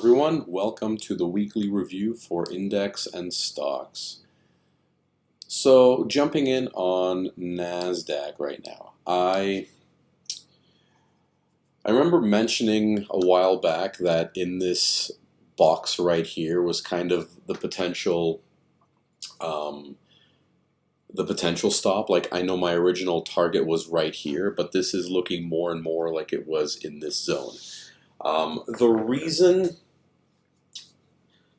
everyone, welcome to the weekly review for index and stocks. So jumping in on Nasdaq right now. I remember mentioning a while back that in this box right here was kind of the potential stop. Like, I know my original target was right here, but this is looking more and more like it was in this zone.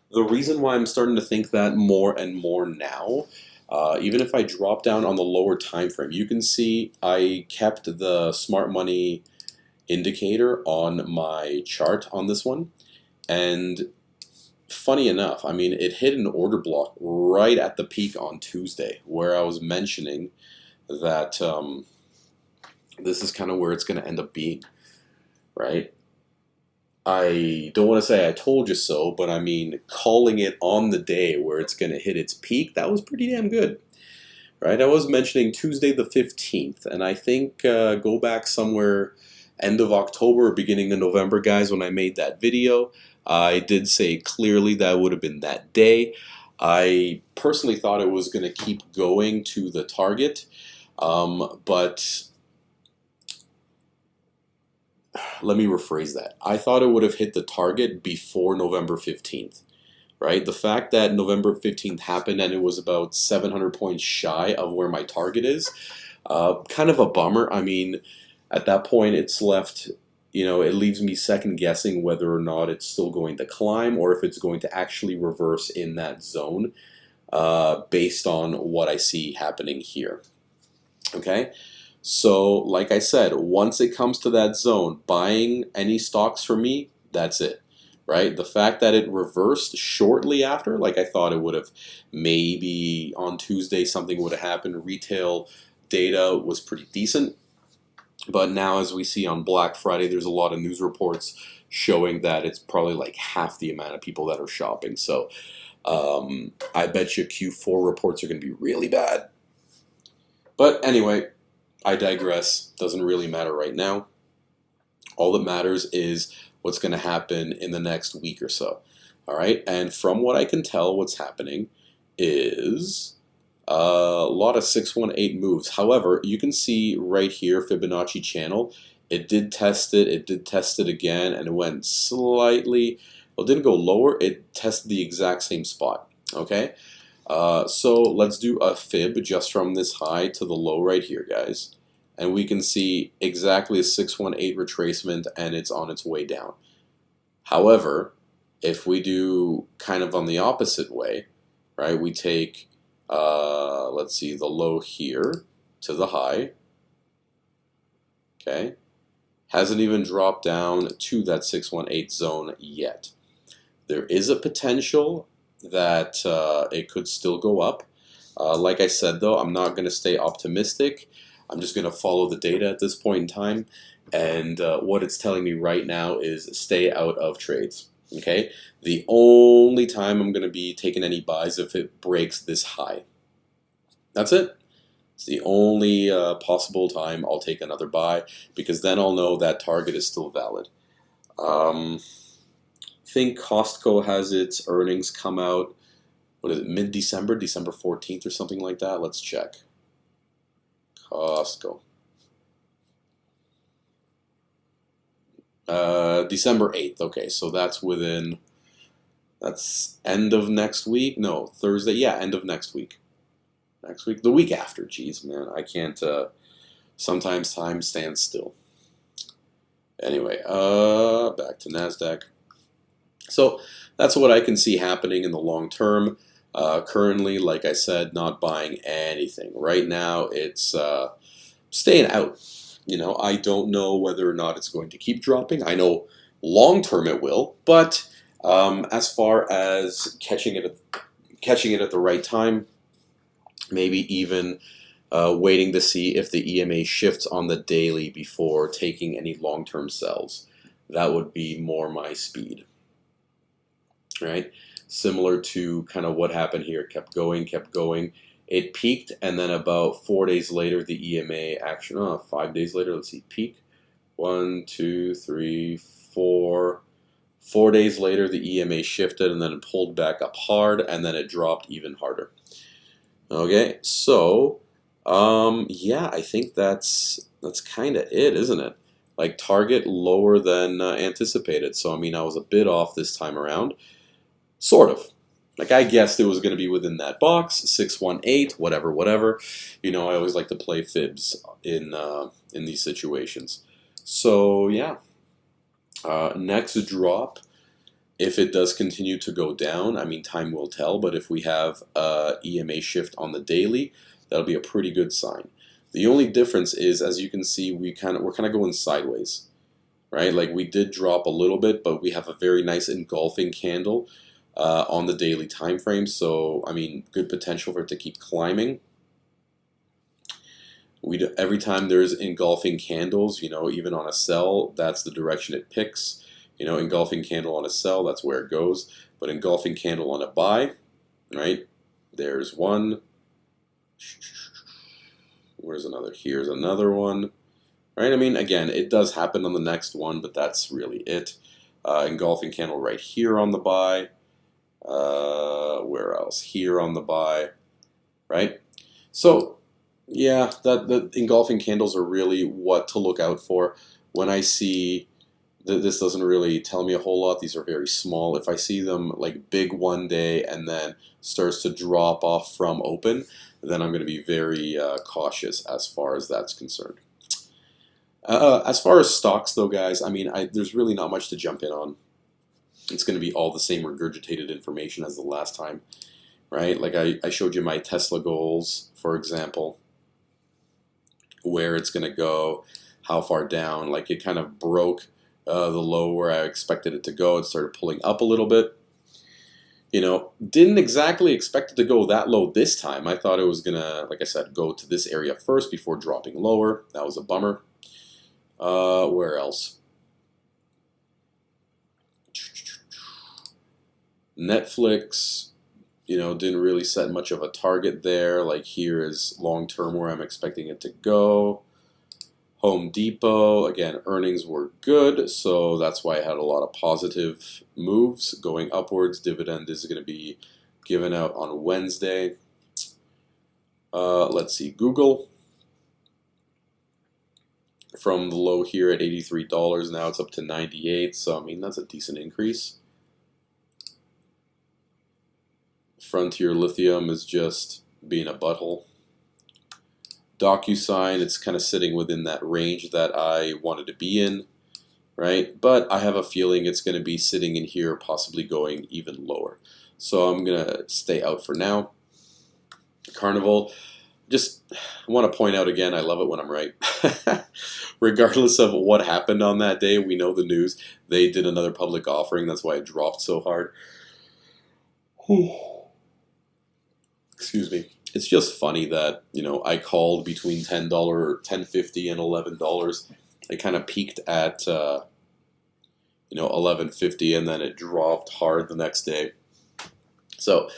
The reason why I'm starting to think that more and more now, even if I drop down on the lower time frame, you can see I kept the smart money indicator on my chart on this one, and funny enough, I mean, it hit an order block right at the peak on Tuesday, where I was mentioning that this is kind of where it's going to end up being, right? I don't want to say I told you so, but I mean, calling it on the day where it's going to hit its peak, that was pretty damn good, right? I was mentioning Tuesday the 15th, and I think go back somewhere end of October or beginning of November, guys, when I made that video, I did say clearly that would have been that day. I personally thought it was going to keep going to the target, but let me rephrase that. I thought it would have hit the target before November 15th, right? The fact that November 15th happened and it was about 700 points shy of where my target is, kind of a bummer. I mean, at that point, it's left, it leaves me second guessing whether or not it's still going to climb or if it's going to actually reverse in that zone based on what I see happening here. Okay? So, like I said, once it comes to that zone, buying any stocks for me, that's it, right? The fact that it reversed shortly after, like I thought it would have, maybe on Tuesday something would have happened. Retail data was pretty decent. But now, as we see on Black Friday, there's a lot of news reports showing that it's probably like half the amount of people that are shopping. So I bet you Q4 reports are going to be really bad. But anyway, I digress. Doesn't really matter right now. All that matters is what's going to happen in the next week or so. All right. And from what I can tell, what's happening is a lot of 618 moves. However, you can see right here, Fibonacci channel, it did test it again, and it went slightly, well, it didn't go lower, it tested the exact same spot, okay? So let's do a fib just from this high to the low right here, guys. And we can see exactly a 618 retracement, and it's on its way down. However, if we do kind of on the opposite way, right, we take let's see, the low here to the high, okay, hasn't even dropped down to that 618 zone yet. There is a potential that it could still go up. Like I said, though, I'm not going to stay optimistic. I'm just going to follow the data at this point in time, and what it's telling me right now is stay out of trades. Okay, the only time I'm going to be taking any buys if it breaks this high. That's it. It's the only possible time I'll take another buy, because then I'll know that target is still valid. I think Costco has its earnings come out, what is it, mid-December, December 14th or something like that. Let's check. Costco. December 8th. Okay, so that's end of next week. No, Thursday. Yeah, end of next week. Next week, the week after. Jeez, man, I can't. Sometimes time stands still. Anyway, back to Nasdaq. So that's what I can see happening in the long term. Currently, like I said, not buying anything right now. It's staying out. I don't know whether or not it's going to keep dropping. I know long term it will, but as far as catching it at the right time, maybe even waiting to see if the EMA shifts on the daily before taking any long-term sells. That would be more my speed, right? Similar to kind of what happened here. Kept going. It peaked, and then about 4 days later, the EMA action, 5 days later, let's see, peak. 1, 2, 3, 4. 4 days later, the EMA shifted and then it pulled back up hard, and then it dropped even harder. Okay, so yeah, I think that's kind of it, isn't it? Like target lower than anticipated. So I mean, I was a bit off this time around, sort of. Like I guessed it was going to be within that box, 618, whatever, whatever. You know, I always like to play fibs in these situations. So yeah, next drop. If it does continue to go down, I mean, time will tell. But if we have EMA shift on the daily, that'll be a pretty good sign. The only difference is, as you can see, we're kind of going sideways, right? Like we did drop a little bit, but we have a very nice engulfing candle on the daily time frame. So I mean, good potential for it to keep climbing. Every time there's engulfing candles, you know, even on a sell, that's the direction it picks. You know, engulfing candle on a sell, that's where it goes. But engulfing candle on a buy, right? There's one. Where's another? Here's another one. Right? I mean, again, it does happen on the next one, but that's really it. Engulfing candle right here on the buy. Where else? Here on the buy. Right? So, yeah, the engulfing candles are really what to look out for. When I see this doesn't really tell me a whole lot. These are very small. If I see them like big one day and then starts to drop off from open, then I'm going to be very cautious as far as that's concerned. As far as stocks, though, guys, I mean, there's really not much to jump in on. It's going to be all the same regurgitated information as the last time, right? Like I showed you my Tesla goals, for example, where it's going to go, how far down. Like it kind of broke the low where I expected it to go. It started pulling up a little bit. You know, didn't exactly expect it to go that low this time. I thought it was gonna, like I said, go to this area first before dropping lower. That was a bummer. Where else? Netflix, you know, didn't really set much of a target there. Like here is long term where I'm expecting it to go. Home Depot, again, earnings were good, so that's why I had a lot of positive moves going upwards. Dividend is going to be given out on Wednesday. Let's see, Google. From the low here at $83, now it's up to $98, so I mean, that's a decent increase. Frontier Lithium is just being a butthole. DocuSign, it's kind of sitting within that range that I wanted to be in, right? But I have a feeling it's going to be sitting in here, possibly going even lower. So I'm going to stay out for now. Carnival, just want to point out again, I love it when I'm right. Regardless of what happened on that day, we know the news. They did another public offering. That's why it dropped so hard. Excuse me. It's just funny that, you know, I called between $10, $10.50 and $11. It kind of peaked at, you know, $11.50, and then it dropped hard the next day. So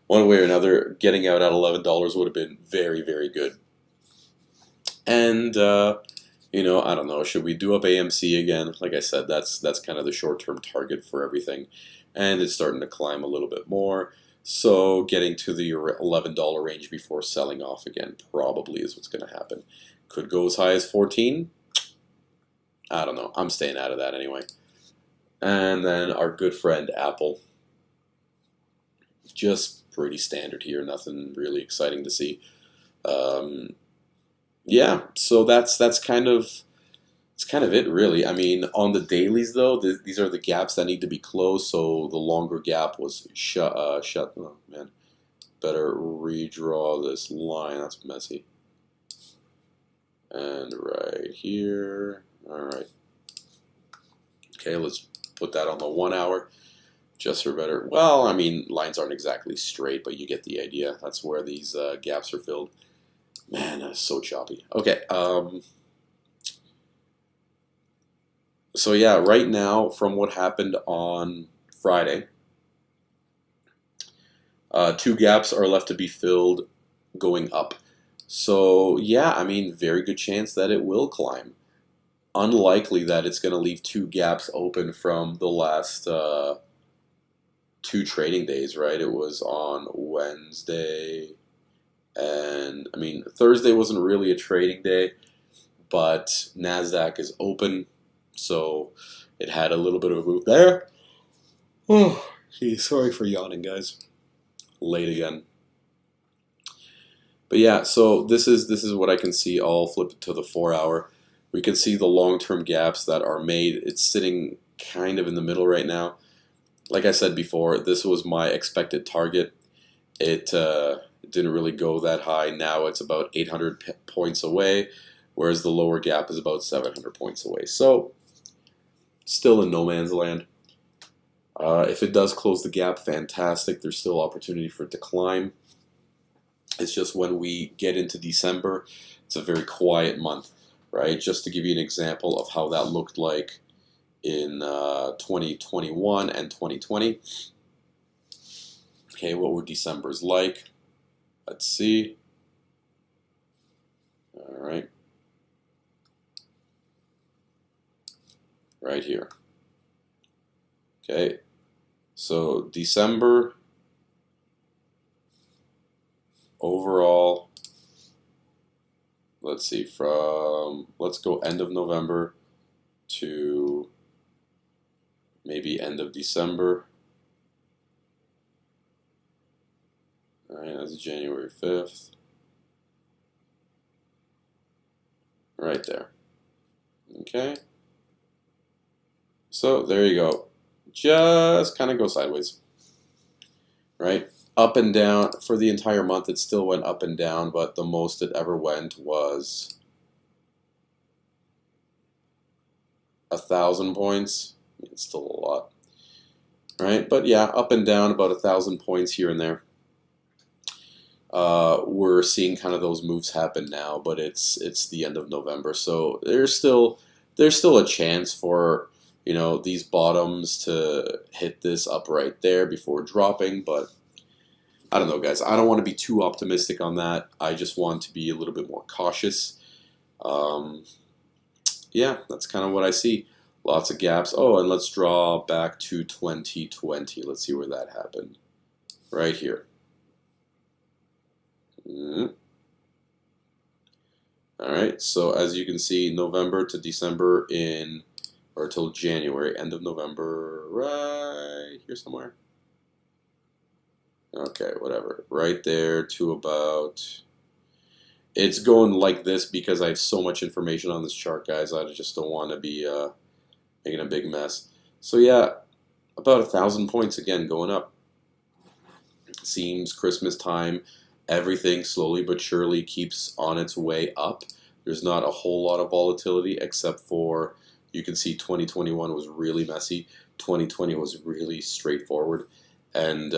one way or another, getting out at $11 would have been very, very good. And, you know, I don't know, should we do up AMC again? Like I said, that's kind of the short-term target for everything. And it's starting to climb a little bit more. So getting to the $11 range before selling off again probably is what's going to happen. Could go as high as 14. I don't know. I'm staying out of that anyway. And then our good friend Apple. Just pretty standard here. Nothing really exciting to see. Yeah, so that's kind of it really. I mean, on the dailies though, these are the gaps that need to be closed. So the longer gap was shut. Oh man, better redraw this line. That's messy. And right here. All right. Okay, let's put that on the 1 hour. Just for better. Well, I mean, lines aren't exactly straight, but you get the idea. That's where these gaps are filled. Man, that's so choppy. Okay. So yeah, right now, from what happened on Friday, 2 gaps are left to be filled going up. So yeah, I mean, very good chance that it will climb. unlikely that it's going to leave two gaps open from the last two trading days, right? It was on Wednesday, and I mean, Thursday wasn't really a trading day, but Nasdaq is open, so it had a little bit of a move there. Oh, geez, sorry for yawning, guys. Late again. But yeah, so this is what I can see. I'll flip it to the 4-hour. We can see the long-term gaps that are made. It's sitting kind of in the middle right now. Like I said before, this was my expected target. It didn't really go that high. Now it's about 800 points away, whereas the lower gap is about 700 points away. So still in no man's land. If it does close the gap, fantastic. There's still opportunity for it to climb. It's just when we get into December, it's a very quiet month, right? Just to give you an example of how that looked like in 2021 and 2020. Okay, what were December's like? Let's see. All right. Right here. Okay, so December overall, let's see, let's go end of November to maybe end of December. All right, that's January 5th. Right there. Okay. So there you go. Just kind of go sideways. Right? Up and down. For the entire month, it still went up and down, but the most it ever went was 1,000 points. It's still a lot. Right? But yeah, up and down about 1,000 points here and there. We're seeing kind of those moves happen now, but it's the end of November, so there's still a chance for, you know, these bottoms to hit this up right there before dropping. But I don't know, guys. I don't want to be too optimistic on that. I just want to be a little bit more cautious. Yeah, that's kind of what I see. Lots of gaps. Oh, and let's draw back to 2020. Let's see where that happened. Right here. All right, so as you can see, November to December or till January, end of November, right here somewhere. Okay, whatever. Right there to about... It's going like this because I have so much information on this chart, guys. I just don't want to be making a big mess. So yeah, about 1,000 points again going up. Seems Christmas time, everything slowly but surely keeps on its way up. There's not a whole lot of volatility except for, you can see 2021 was really messy. 2020 was really straightforward. And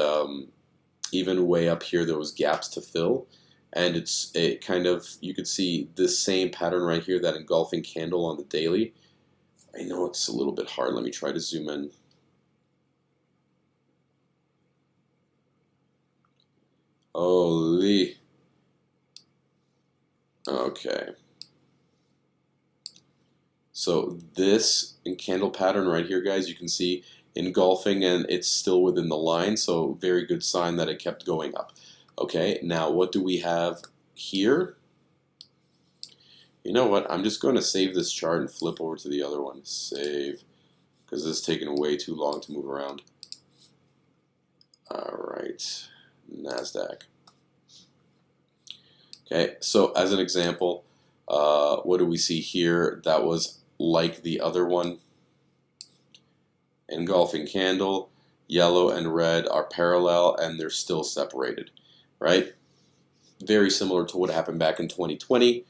even way up here, there was gaps to fill. And it kind of, you could see this same pattern right here, that engulfing candle on the daily. I know it's a little bit hard. Let me try to zoom in. Holy. Okay. So this candle pattern right here, guys, you can see engulfing, and it's still within the line. So very good sign that it kept going up. Okay, now what do we have here? You know what? I'm just going to save this chart and flip over to the other one. Save, because this is taking way too long to move around. All right, Nasdaq. Okay, so as an example, what do we see here? That was like the other one. Engulfing candle, yellow and red are parallel, and they're still separated, right? Very similar to what happened back in 2020.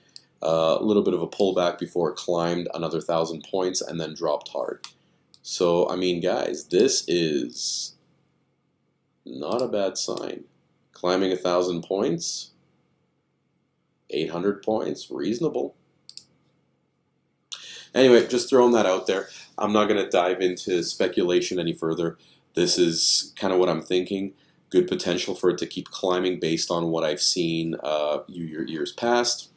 A little bit of a pullback before it climbed another 1,000 points and then dropped hard. So, I mean, guys, this is not a bad sign. Climbing 1,000 points, 800 points, reasonable. Anyway, just throwing that out there. I'm not going to dive into speculation any further. This is kind of what I'm thinking. Good potential for it to keep climbing based on what I've seen years past.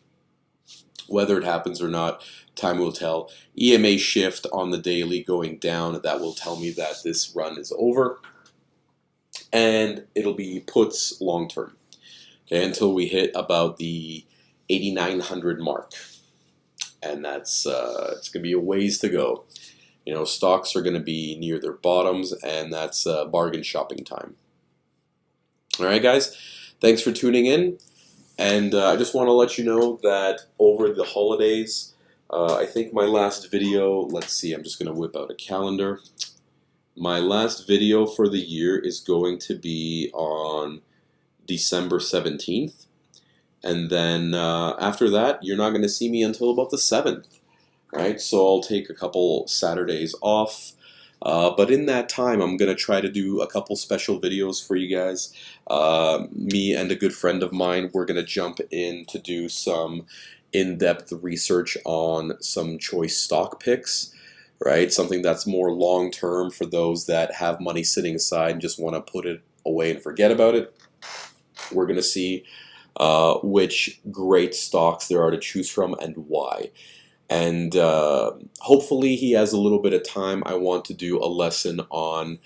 Whether it happens or not, time will tell. EMA shift on the daily going down, that will tell me that this run is over. And it'll be puts long term. Okay, until we hit about the 8,900 mark. And that's it's going to be a ways to go. Stocks are going to be near their bottoms, and that's bargain shopping time. All right, guys, thanks for tuning in. And I just want to let you know that over the holidays, I think my last video, let's see, I'm just going to whip out a calendar. My last video for the year is going to be on December 17th. And then after that, you're not going to see me until about the 7th. Right? So I'll take a couple Saturdays off. But in that time, I'm going to try to do a couple special videos for you guys. Me and a good friend of mine, we're going to jump in to do some in-depth research on some choice stock picks, right? Something that's more long-term for those that have money sitting aside and just want to put it away and forget about it. We're going to see which great stocks there are to choose from and why. And hopefully he has a little bit of time. I want to do a lesson on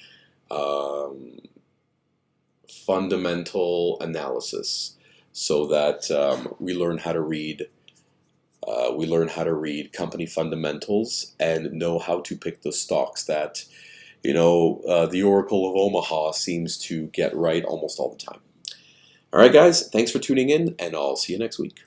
fundamental analysis, so that we learn how to read. We learn how to read company fundamentals and know how to pick the stocks that, the Oracle of Omaha seems to get right almost all the time. All right, guys, thanks for tuning in, and I'll see you next week.